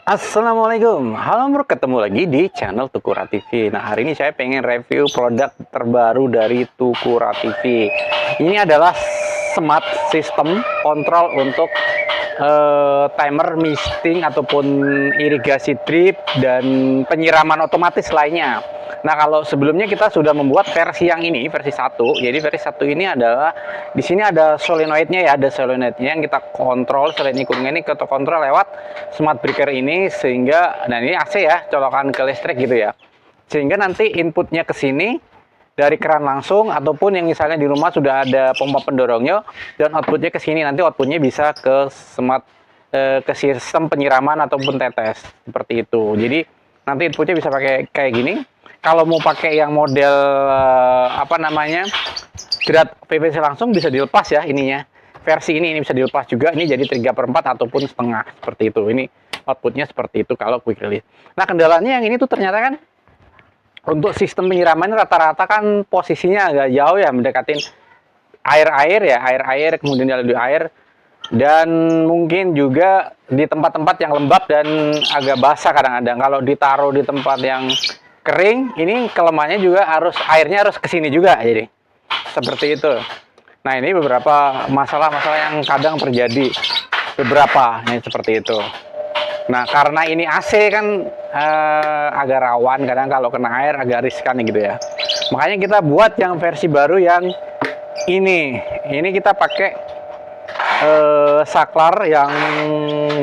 Assalamualaikum, halo bro, ketemu lagi di channel Tukura TV. Nah, hari ini saya pengen review produk terbaru dari Tukura TV. Ini adalah smart system kontrol untuk timer misting ataupun irigasi drip dan penyiraman otomatis lainnya. Nah, kalau sebelumnya kita sudah membuat versi yang ini, versi 1. Jadi versi 1 ini adalah di sini ada solenoidnya ya, ada solenoidnya yang kita kontrol, solenoid kuningnya ini kita kontrol lewat smart breaker ini sehingga nah ini AC ya, colokan ke listrik gitu ya. Sehingga nanti inputnya ke sini dari keran langsung ataupun yang misalnya di rumah sudah ada pompa pendorongnya dan outputnya ke sini, nanti outputnya bisa ke smart ke sistem penyiraman ataupun tetes seperti itu. Jadi nanti inputnya bisa pakai kayak gini. Kalau mau pakai yang model apa namanya grad PVC langsung bisa dilepas ya ininya. Versi ini bisa dilepas juga. Ini jadi 3/4 ataupun setengah seperti itu. Ini outputnya seperti itu kalau quick release. Nah, kendalanya yang ini tuh ternyata kan untuk sistem penyiraman rata-rata kan posisinya agak jauh ya, mendekatin air-air ya, air-air kemudian dilalui air, dan mungkin juga di tempat-tempat yang lembab dan agak basah kadang-kadang. Kalau ditaruh di tempat yang kering, ini kelemahannya juga harus airnya harus ke sini juga, jadi seperti itu. Nah, ini beberapa masalah-masalah yang kadang terjadi, beberapa yang seperti itu. Nah, karena ini AC kan agak rawan, kadang kalau kena air agak riskan gitu ya. Makanya kita buat yang versi baru yang ini. Ini kita pakai saklar yang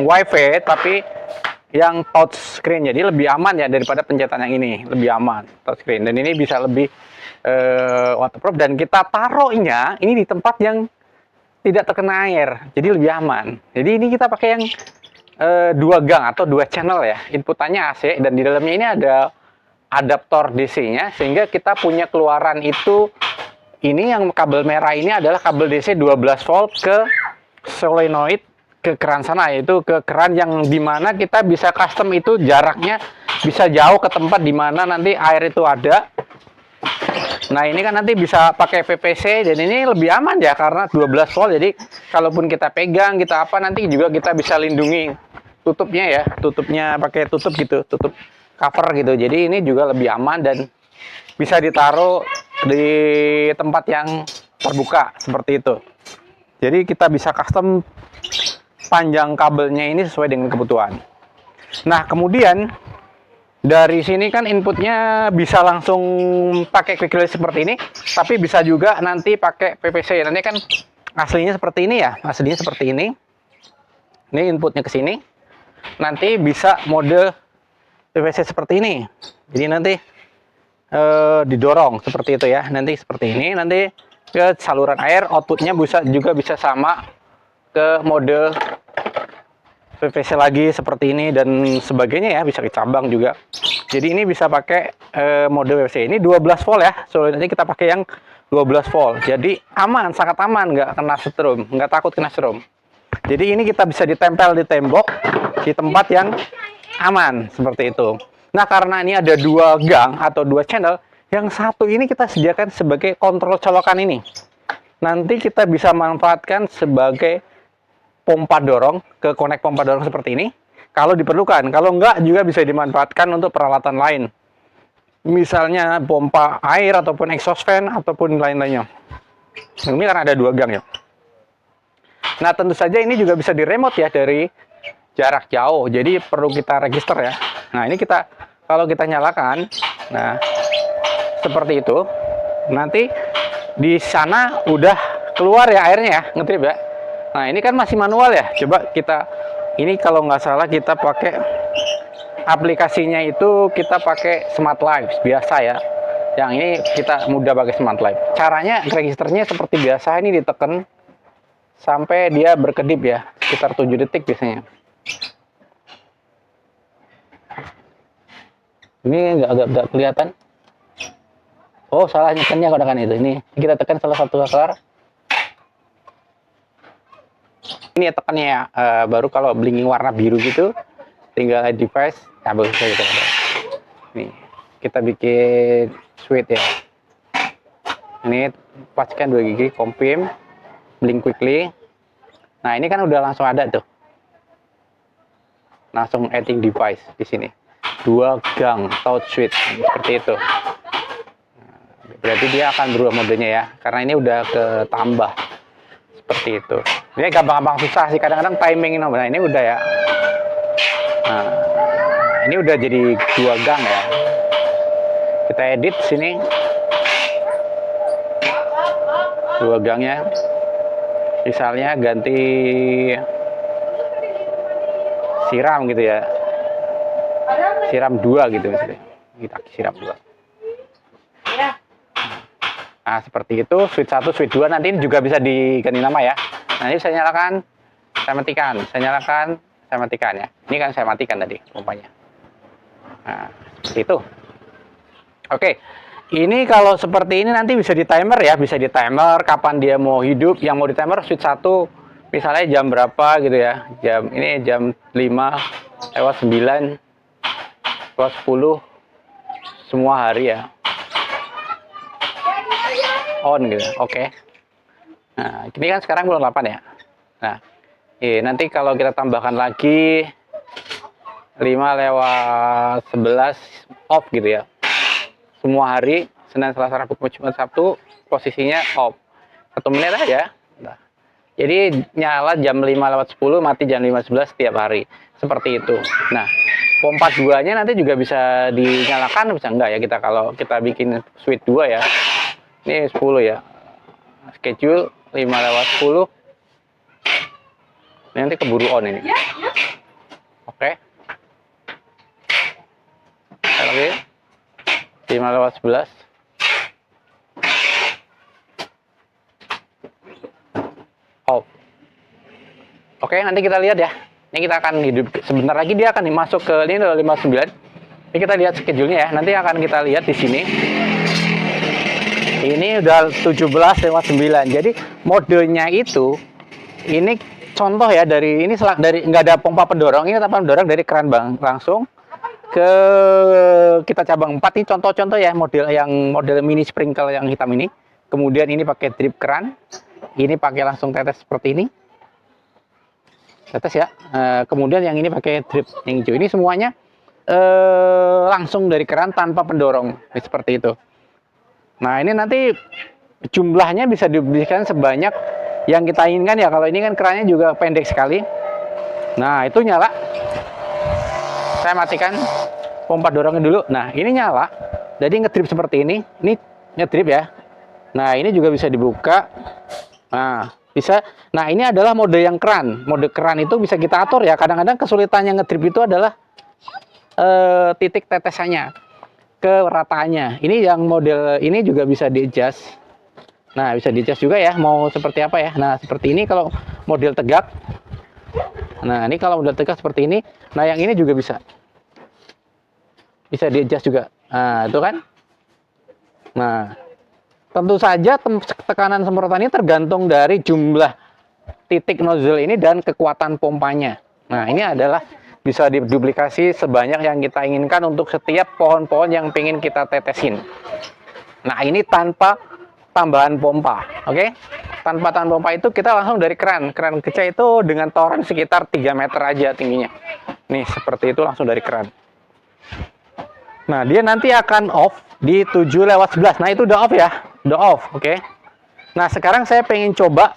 WiFi tapi yang touch screen, jadi lebih aman ya daripada pencetan yang ini, lebih aman touch screen, dan ini bisa lebih waterproof, dan kita taruhnya ini di tempat yang tidak terkena air, jadi lebih aman. Jadi ini kita pakai yang dua gang atau dua channel ya, inputannya AC dan di dalamnya ini ada adaptor DC-nya sehingga kita punya keluaran itu, ini yang kabel merah ini adalah kabel DC 12 volt ke solenoid ke keran sana, yaitu ke keran yang dimana kita bisa custom itu jaraknya bisa jauh ke tempat dimana nanti air itu ada. Nah, ini kan nanti bisa pakai PVC dan ini lebih aman ya karena 12 volt, jadi kalaupun kita pegang kita apa nanti juga kita bisa lindungi tutupnya ya, tutupnya pakai tutup gitu, tutup cover gitu, jadi ini juga lebih aman dan bisa ditaruh di tempat yang terbuka seperti itu. Jadi kita bisa custom panjang kabelnya ini sesuai dengan kebutuhan. Nah, kemudian dari sini kan inputnya bisa langsung pakai quick release seperti ini, tapi bisa juga nanti pakai PVC. Nanti kan aslinya seperti ini ya, aslinya seperti ini. Ini inputnya ke sini. Nanti bisa mode PVC seperti ini. Jadi nanti didorong seperti itu ya. Nanti seperti ini. Nanti ke saluran air, outputnya bisa sama ke mode PVC lagi seperti ini dan sebagainya ya, bisa dicabang juga. Jadi ini bisa pakai mode PVC. Ini 12 volt ya. So nanti kita pakai yang 12 volt. Jadi aman, sangat aman, nggak kena setrum, nggak takut kena setrum. Jadi ini kita bisa ditempel di tembok di tempat yang aman seperti itu. Nah, karena ini ada dua gang atau dua channel, yang satu ini kita sediakan sebagai kontrol colokan ini. Nanti kita bisa manfaatkan sebagai pompa dorong ke konek pompa dorong seperti ini kalau diperlukan. Kalau enggak juga bisa dimanfaatkan untuk peralatan lain. Misalnya pompa air ataupun exhaust fan ataupun lain-lainnya. Ini karena ada dua gang ya. Nah, tentu saja ini juga bisa di remote ya dari jarak jauh. Jadi perlu kita register ya. Nah, ini kita kalau kita nyalakan, nah seperti itu. Nanti di sana udah keluar ya airnya ya, ngedrip ya. Nah, ini kan masih manual ya. Coba kita ini kalau nggak salah kita pakai aplikasinya itu kita pakai Smart Life biasa ya. Yang ini kita mudah pakai Smart Life. Caranya registernya seperti biasa, ini ditekan sampai dia berkedip ya, sekitar 7 detik biasanya. Ini agak kelihatan. Oh, salah nyekannya kalau kan itu. Ini kita tekan salah satu saklar. Ini ya tekannya ya, baru kalau blinking warna biru gitu tinggal add device, nah bagus gitu. Nih kita bikin switch ya. Ini pastikan 2 gigi, confirm, blink quickly. Nah, ini kan udah langsung ada tuh. langsung adding device di sini. 2 gang touch switch seperti itu. Berarti dia akan berubah modenya ya, karena ini udah ketambah seperti itu. Ini gampang-gampang susah sih, kadang-kadang timing. Nah ini udah ya. Nah, ini udah jadi 2 gang ya. Kita edit sini 2 gangnya. Misalnya ganti siram gitu ya. Siram 2 gitu misalnya. Kita siram 2. Nah, seperti itu. Switch 1, switch 2 nanti juga bisa diganti nama ya. Nanti saya nyalakan, saya matikan, saya nyalakan, saya matikan ya. Ini kan saya matikan tadi pompanya. Nah, seperti itu. Oke. Ini kalau seperti ini nanti bisa di timer ya, bisa di timer kapan dia mau hidup. Yang mau di timer switch 1 misalnya jam berapa gitu ya. Jam 5:09 plus 10 semua hari ya. On gitu. Oke. Nah, ini kan sekarang bulan 8 ya. Nah, nanti kalau kita tambahkan lagi 5:11 off gitu ya. Semua hari Senin, Selasa, Rabu, Kamis, Jumat, Sabtu posisinya off. 1 menit aja. Nah, jadi nyala jam 5:10, mati jam 5:11 setiap hari. Seperti itu. Nah, pompa 2-nya nanti juga bisa dinyalakan, bisa enggak ya kita kalau kita bikin switch 2 ya. Ini 10 ya. Schedule 5:10. Ini nanti keburu on ini. Oke. Lagi 5:11. Off. Oke, nanti kita lihat ya. Ini kita akan hidup sebentar lagi, dia akan masuk ke ini 59. Ini kita lihat schedule-nya ya. Nanti akan kita lihat di sini. Ini udah 17:09. Jadi modenya itu ini contoh ya dari ini dari nggak ada pompa pendorong, ini tanpa pendorong dari keran langsung ke kita cabang 4. Ini contoh-contoh ya model mini sprinkle yang hitam ini. Kemudian ini pakai drip keran. Ini pakai langsung tetes seperti ini. Tetes ya. Kemudian yang ini pakai drip yang hijau. Ini semuanya langsung dari keran tanpa pendorong. Seperti itu. Nah, ini nanti jumlahnya bisa diberikan sebanyak yang kita inginkan ya. Kalau ini kan kerannya juga pendek sekali. Nah, itu nyala. Saya matikan pompa dorongnya dulu. Nah, ini nyala. Jadi ngedrip seperti ini. Ini ngedrip ya. Nah, ini juga bisa dibuka. Nah, bisa. Nah, ini adalah mode yang keran. Mode keran itu bisa kita atur ya. Kadang-kadang kesulitannya ngedrip itu adalah titik tetesannya, kerataannya. Ini yang model ini juga bisa di-adjust. Nah, bisa di-adjust juga ya, mau seperti apa ya. Nah, seperti ini kalau model tegak. Nah, ini kalau model tegak seperti ini. Nah, yang ini juga bisa. Bisa di-adjust juga. Nah, itu kan. Nah, tentu saja tekanan semprotan ini tergantung dari jumlah titik nozzle ini dan kekuatan pompanya. Nah, ini adalah bisa diduplikasi sebanyak yang kita inginkan untuk setiap pohon-pohon yang ingin kita tetesin. Nah, ini tanpa tambahan pompa, oke? Tanpa tambahan pompa itu kita langsung dari keran. Keran kecil itu dengan toren sekitar 3 meter aja tingginya. Nih, seperti itu langsung dari keran. Nah, dia nanti akan off di 7:11. Nah, itu udah off ya. Udah off, oke? Nah, sekarang saya pengen coba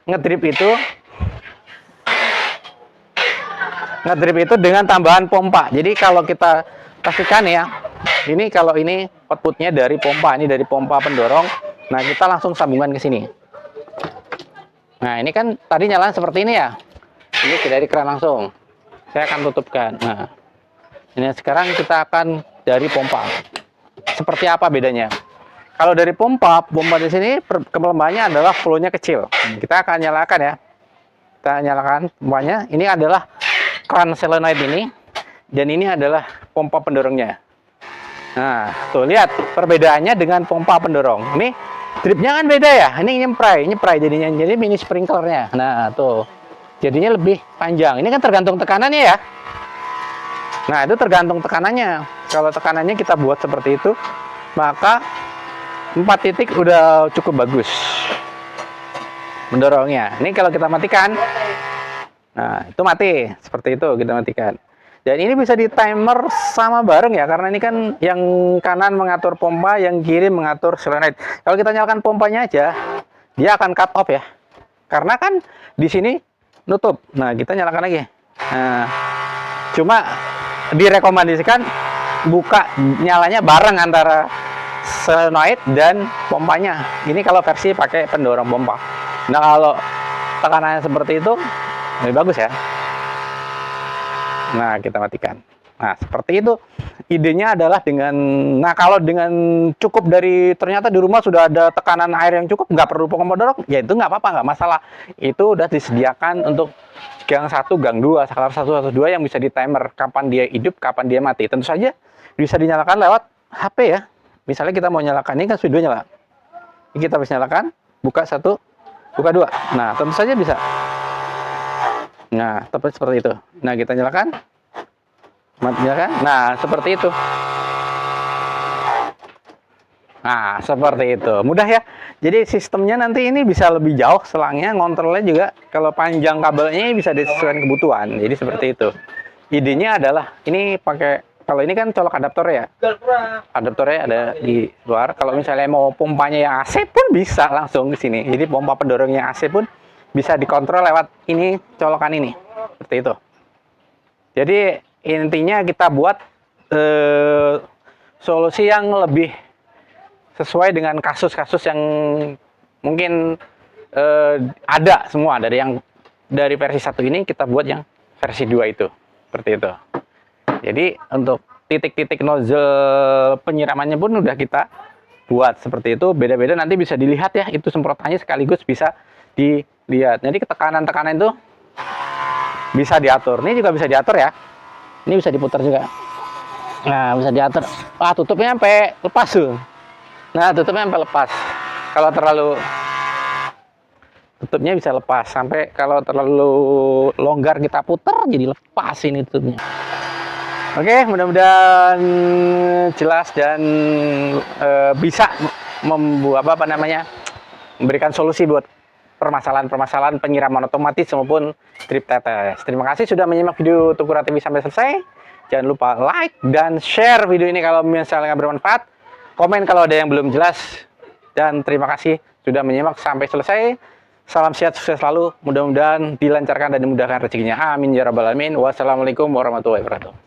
ngedrip itu dengan tambahan pompa. Jadi kalau kita pastikan ya, ini kalau ini outputnya dari pompa, ini dari pompa pendorong. Nah, kita langsung sambungkan ke sini. Nah, ini kan tadi nyala seperti ini ya. Ini dari keran langsung. Saya akan tutupkan. Nah, ini sekarang kita akan dari pompa. Seperti apa bedanya? Kalau dari pompa di sini kelembahannya adalah flow-nya kecil. Kita akan nyalakan ya. Kita nyalakan pompanya. Ini adalah keran solenoid ini, dan ini adalah pompa pendorongnya. Nah, tuh lihat perbedaannya dengan pompa pendorong. Ini dripnya kan beda ya. Ini nyemprai jadinya, jadi mini sprinklernya. Nah, tuh jadinya lebih panjang. Ini kan tergantung tekanannya ya. Nah, itu tergantung tekanannya. Kalau tekanannya kita buat seperti itu, maka 4 titik udah cukup bagus mendorongnya. Ini kalau kita matikan, Nah, itu mati. Seperti itu kita matikan. Dan ini bisa di timer sama bareng ya, karena ini kan yang kanan mengatur pompa, yang kiri mengatur solenoid. Kalau kita nyalakan pompanya aja, dia akan cut off ya. Karena kan di sini nutup. Nah, kita nyalakan lagi. Nah, cuma direkomendasikan buka nyalanya bareng antara solenoid dan pompanya. Ini kalau versi pakai pendorong pompa. Nah, kalau tekanannya seperti itu, lebih bagus ya. Nah, kita matikan. Nah, seperti itu. Idenya adalah dengan, nah kalau dengan cukup dari, ternyata di rumah sudah ada tekanan air yang cukup, nggak perlu pompa pendorong, ya itu nggak apa-apa, nggak masalah. Itu udah disediakan untuk gang 1, gang 2, saklar 1, saklar 2 yang bisa di timer, kapan dia hidup, kapan dia mati. Tentu saja bisa dinyalakan lewat HP ya. Misalnya kita mau nyalakan, ini kan sudah nyala. Ini kita bisa nyalakan, buka 1, buka 2. Nah, tentu saja bisa. Nah, tepat seperti itu. Nah, kita nyalakan. Nyalakan. Nah, seperti itu. Nah, seperti itu. Mudah ya. Jadi sistemnya nanti ini bisa lebih jauh selangnya, ngontrolnya juga kalau panjang kabelnya bisa disesuaikan kebutuhan. Jadi seperti itu. Idenya adalah ini pakai, kalau ini kan colok adaptor ya. Adaptornya ada di luar. Kalau misalnya mau pompanya yang AC pun bisa langsung di sini. Jadi pompa pendorongnya AC pun bisa dikontrol lewat ini, colokan ini. Seperti itu. Jadi intinya kita buat solusi yang lebih sesuai dengan kasus-kasus yang mungkin ada semua dari versi 1 ini kita buat yang versi 2 itu. Seperti itu. Jadi untuk titik-titik nozzle penyiramannya pun udah kita buat seperti itu. Beda-beda nanti bisa dilihat ya, itu semprotannya sekaligus bisa dilihat. Jadi tekanan-tekanan itu bisa diatur. Ini juga bisa diatur ya. Ini bisa diputar juga. Nah, bisa diatur. Wah, tutupnya sampai lepas tuh. Nah, tutupnya sampai lepas. Kalau terlalu tutupnya bisa lepas. Sampai kalau terlalu longgar kita putar jadi lepas ini tutupnya. Oke, mudah-mudahan jelas dan bisa membuat memberikan solusi buat permasalahan-permasalahan penyiraman otomatis maupun strip tetes. Terima kasih sudah menyimak video Tukura TV sampai selesai. Jangan lupa like dan share video ini kalau misalnya bermanfaat. Komen kalau ada yang belum jelas. Dan terima kasih sudah menyimak sampai selesai. Salam sehat, sukses selalu. Mudah-mudahan dilancarkan dan dimudahkan rezekinya. Amin ya rabbal alamin. Wassalamualaikum warahmatullahi wabarakatuh.